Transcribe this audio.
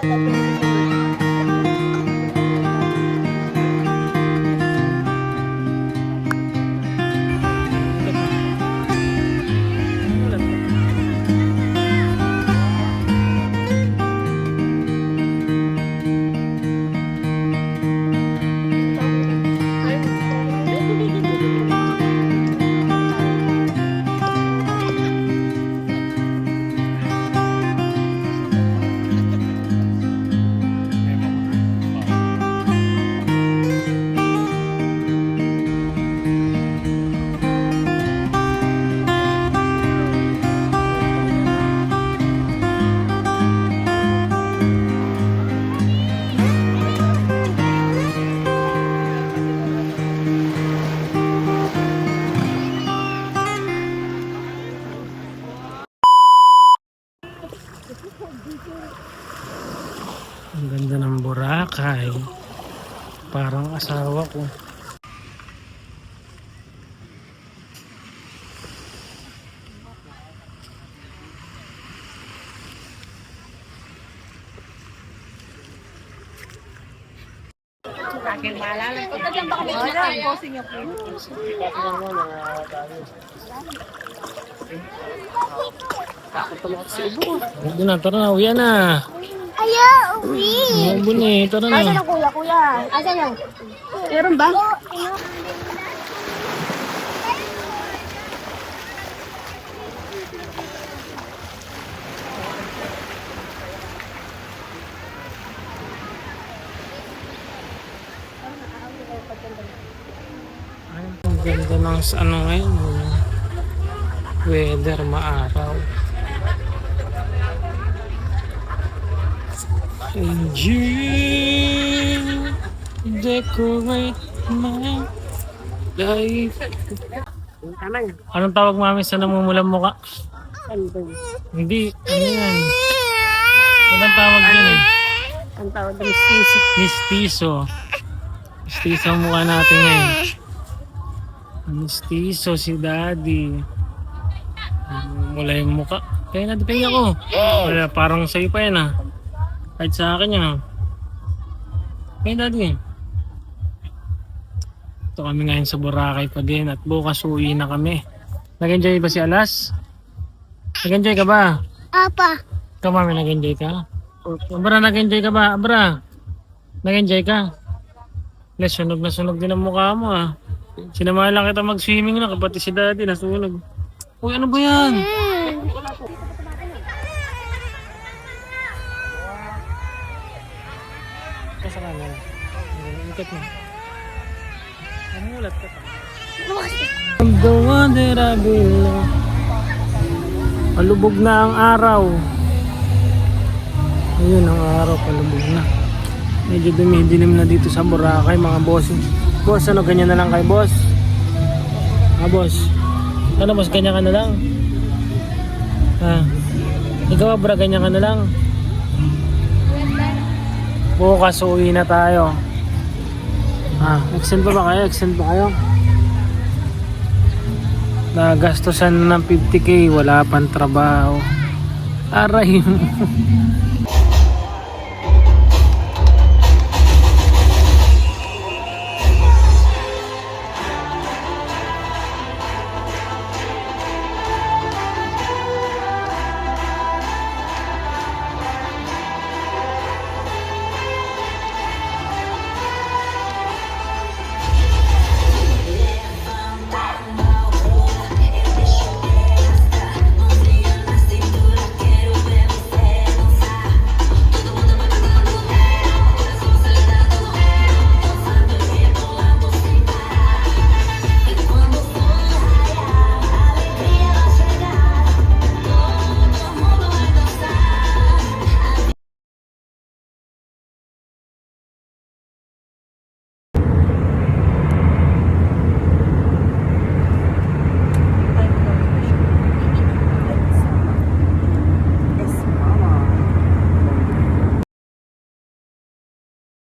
Ang ganda ng Boracay. Parang asawa ko. Aking maalala. Pagkadyan ba kami? Bossing niyo po. Doon na, tara na, uwi na. Ayaw, uwi. Uwi na, tara na. Asan ang kuya, kuya? Asan ang? Meron ba? Ang ganda ng ano ngayon, weather, maaraw. Enjoy, decorate my life. Anong tawag mami sa namumulang muka? Hindi, ano yan? Anong tawag yun eh? Ang tawag na mistiso. Mistiso. Mistiso ang mukha natin ngayon. Mistiso si daddy. Mula yung mukha. Kaya na-depende ako. Wala, parang sa'yo pa yan ah. Kahit sa akin yan ah. Kaya daddy. Ito kami ngayon sa Boracay pa din. At bukas uwi na kami. Nag-enjoy ba si Alas? Nag-enjoy ka ba? Apa. Ikaw mami, nag-enjoy ka? Abra, nag-enjoy ka ba? Abra, nag-enjoy ka? Sunog na sunog din ang mukha mo ah. Sinamahan lang kita mag-swimming na, kapati si daddy nasunog. Uy, ano ba yan? Kasama na. Ikat mo. Namulat ka pa. I'm the one that I belong. Palubog na ang araw. Ayun ang araw, palubog na. Medyo dumidilim na dito sa Boracay mga bossing. Boss, ano ganyan na lang kay boss? Boss. Ano boss, ganyan ka na lang? Ikaw bra, ganyan ka na lang? Bukas uwi na tayo. Extend pa ba kayo? Extend pa kayo? Nagastusan ng 50k, wala pang trabaho. Aray mo.